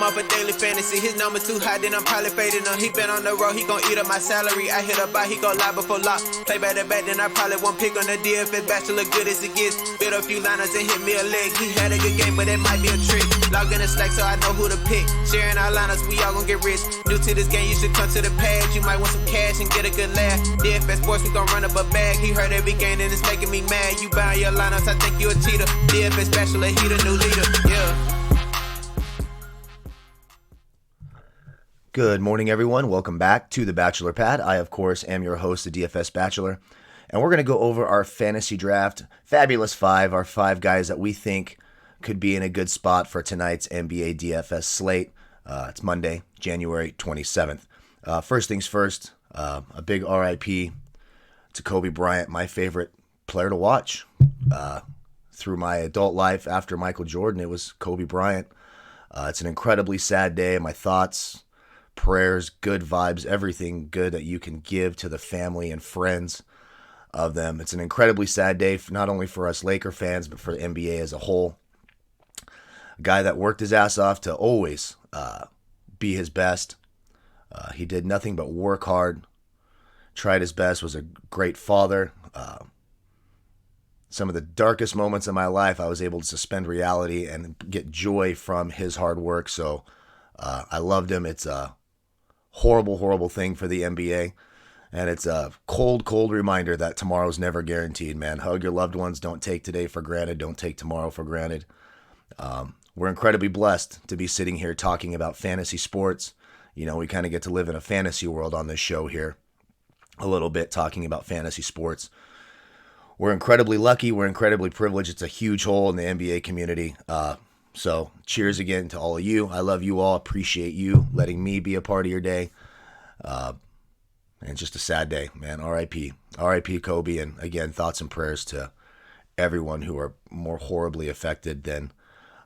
off a daily fantasy. His number too high, then I'm probably fading him. He been on the road, he gon' eat up my salary. I hit a buy, he gon' lie before lock. Play back to back, then I probably won't pick on the DFS bachelor, good as it gets. Bit a few liners and hit me a leg. He had a good game, but it might be a trick. Log in the Slack so I know who to pick. Sharing our liners, we all gon' get rich. New to this game, you should come to the page. You might want some cash and get a good laugh. DFS sports, we gon' run up a bag. He heard every game and it's making me mad. You buying your lineups, I think you a cheater. DFS bachelor, he the new leader. Yeah. Good morning, everyone. Welcome back to the Bachelor Pad. I, of course, am your host, the DFS Bachelor, and we're going to go over our fantasy draft fabulous five, our five guys that we think could be in a good spot for tonight's NBA DFS slate. It's Monday, January 27th. First things first, a big RIP to Kobe Bryant, my favorite player to watch. Through my adult life after Michael Jordan, it was Kobe Bryant. It's an incredibly sad day. My thoughts, prayers, good vibes, everything good that you can give to the family and friends of them. It's an incredibly sad day, not only for us Laker fans, but for the NBA as a whole. A guy that worked his ass off to always be his best. He did nothing but work hard, tried his best, was a great father. Some of the darkest moments of my life, I was able to suspend reality and get joy from his hard work. So I loved him. It's a horrible, horrible thing for the NBA. And it's a cold, cold reminder that tomorrow's never guaranteed, man. Hug your loved ones. Don't take today for granted. Don't take tomorrow for granted. We're incredibly blessed to be sitting here talking about fantasy sports. You know, we kind of get to live in a fantasy world on this show here a little bit, talking about fantasy sports. We're incredibly lucky. We're incredibly privileged. It's a huge hole in the NBA community. So cheers again to all of you. I love you all. Appreciate you letting me be a part of your day. And just a sad day, man. R.I.P. R.I.P. Kobe. And again, thoughts and prayers to everyone who are more horribly affected than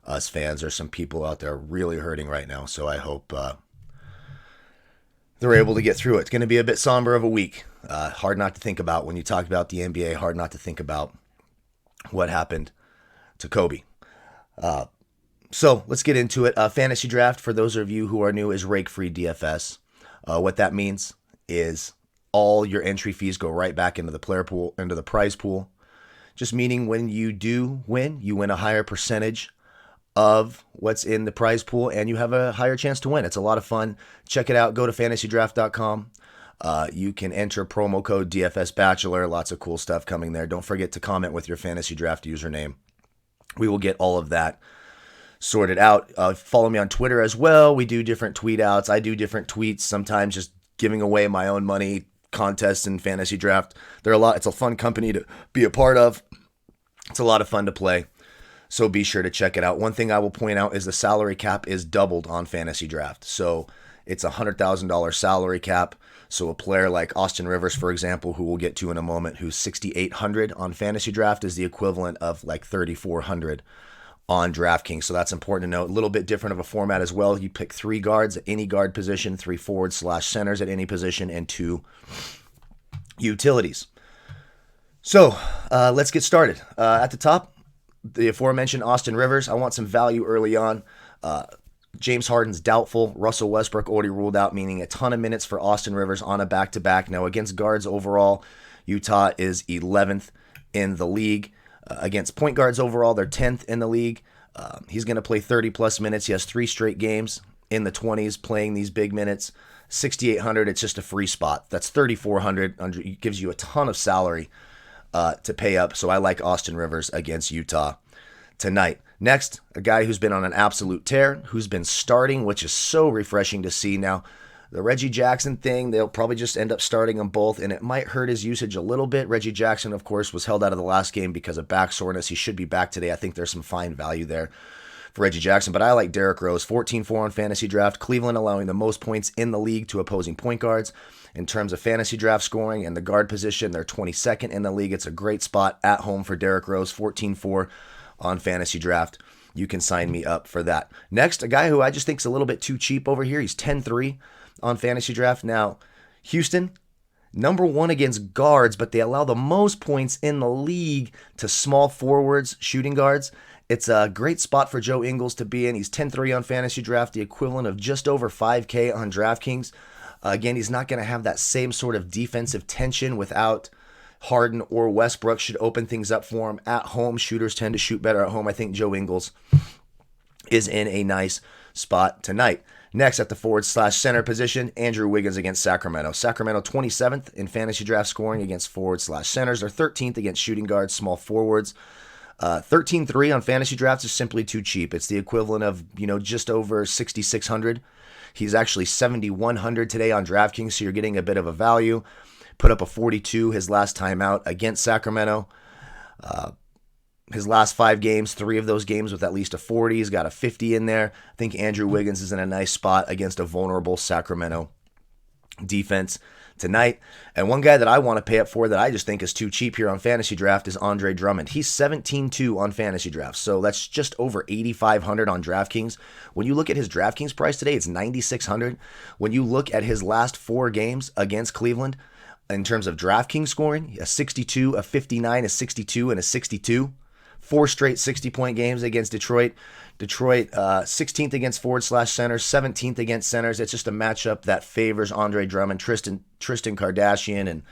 us fans. There's some people out there really hurting right now. So I hope they're able to get through it. It's going to be a bit somber of a week. Hard not to think about when you talk about the NBA. Hard not to think about what happened to Kobe. So let's get into it. Fantasy draft, for those of you who are new, is rake-free DFS. What that means is all your entry fees go right back into the player pool, into the prize pool. Just meaning when you do win, you win a higher percentage of what's in the prize pool and you have a higher chance to win. It's a lot of fun. Check it out. Go to FantasyDraft.com. You can enter promo code DFS Bachelor. Lots of cool stuff coming there. Don't forget to comment with your Fantasy Draft username. We will get all of that sorted out. Follow me on Twitter as well. We do different tweet outs. I do different tweets, sometimes just giving away my own money, contests and fantasy draft. It's a fun company to be a part of. It's a lot of fun to play. So be sure to check it out. One thing I will point out is the salary cap is doubled on fantasy draft. So it's a $100,000 salary cap. So a player like Austin Rivers, for example, who we'll get to in a moment, who's $6,800 on fantasy draft, is the equivalent of like $3,400 on DraftKings. So that's important to note. A little bit different of a format as well. You pick 3 guards at any guard position, 3 forwards/centers at any position, and 2 utilities. So let's get started. At the top, the aforementioned Austin Rivers. I want some value early on. James Harden's doubtful. Russell Westbrook already ruled out, meaning a ton of minutes for Austin Rivers on a back-to-back. Now, against guards overall, Utah is 11th in the league. Against point guards overall, they're 10th in the league. He's going to play 30-plus minutes. He has 3 straight games in the 20s playing these big minutes. $6,800, it's just a free spot. That's $3,400. It gives you a ton of salary to pay up. So I like Austin Rivers against Utah tonight. Next, a guy who's been on an absolute tear, who's been starting, which is so refreshing to see. Now, the Reggie Jackson thing, they'll probably just end up starting them both, and it might hurt his usage a little bit. Reggie Jackson, of course, was held out of the last game because of back soreness. He should be back today. I think there's some fine value there for Reggie Jackson, but I like Derrick Rose, 14-4 on fantasy draft. Cleveland allowing the most points in the league to opposing point guards. In terms of fantasy draft scoring and the guard position, they're 22nd in the league. It's a great spot at home for Derrick Rose, 14-4 on fantasy draft. You can sign me up for that. Next, a guy who I just think is a little bit too cheap over here. He's 10-3 on fantasy draft. Now, Houston, number 1 against guards, but they allow the most points in the league to small forwards, shooting guards. It's a great spot for Joe Ingles to be in. He's 10-3 on Fantasy Draft, the equivalent of just over 5K on DraftKings. Again, he's not going to have that same sort of defensive tension without Harden or Westbrook. Should open things up for him at home. Shooters tend to shoot better at home. I think Joe Ingles is in a nice spot tonight. Next, at the forward/center position, Andrew Wiggins against Sacramento. Sacramento 27th in fantasy draft scoring against forward/centers. They're 13th against shooting guards, small forwards. 13-3 on fantasy drafts is simply too cheap. It's the equivalent of, just over 6,600. He's actually 7,100 today on DraftKings, so you're getting a bit of a value. Put up a 42 his last time out against Sacramento. His last 5 games, 3 of those games with at least a 40. He's got a 50 in there. I think Andrew Wiggins is in a nice spot against a vulnerable Sacramento defense tonight. And one guy that I want to pay up for that I just think is too cheap here on Fantasy Draft is Andre Drummond. He's 17-2 on Fantasy Draft, so that's just over 8,500 on DraftKings. When you look at his DraftKings price today, it's 9,600. When you look at his last 4 games against Cleveland, in terms of DraftKings scoring, a 62, a 59, a 62, and a 62. 4 straight 60-point games against Detroit. Detroit 16th against forward/centers, 17th against centers. It's just a matchup that favors Andre Drummond. Tristan Kardashian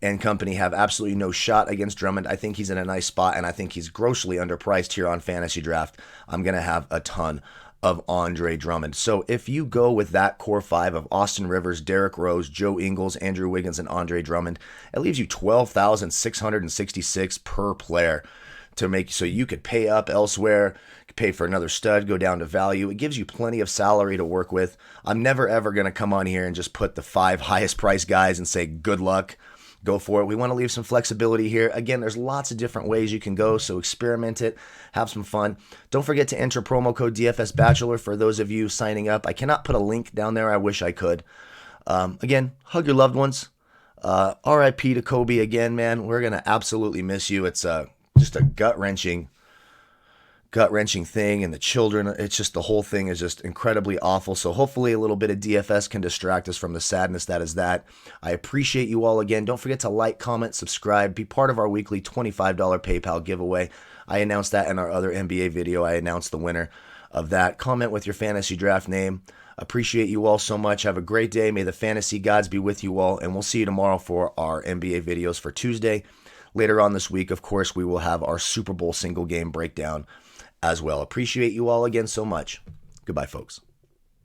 and company have absolutely no shot against Drummond. I think he's in a nice spot, and I think he's grossly underpriced here on Fantasy Draft. I'm going to have a ton of Andre Drummond. So if you go with that core 5 of Austin Rivers, Derrick Rose, Joe Ingles, Andrew Wiggins, and Andre Drummond, it leaves you $12,666 per player to make, so you could pay up elsewhere, pay for another stud, go down to value. It gives you plenty of salary to work with. I'm never ever going to come on here and just put the 5 highest price guys and say good luck, go for it. We want to leave some flexibility here. Again, there's lots of different ways you can go, so experiment it, have some fun. Don't forget to enter promo code DFS Bachelor for those of you signing up. I cannot put a link down there. I wish I could. Again, hug your loved ones. RIP to Kobe again, man. We're going to absolutely miss you. It's just a gut-wrenching thing, and the children, it's just, the whole thing is just incredibly awful. So hopefully a little bit of DFS can distract us from the sadness that is that. I appreciate you all again. Don't forget to like, comment, subscribe, be part of our weekly $25 PayPal giveaway. I announced that in our other NBA video. I announced the winner of that. Comment with your fantasy draft name. Appreciate you all so much. Have a great day. May the fantasy gods be with you all, and we'll see you tomorrow for our NBA videos for Tuesday. Later on this week, of course, we will have our Super Bowl single game breakdown as well. Appreciate you all again so much. Goodbye, folks.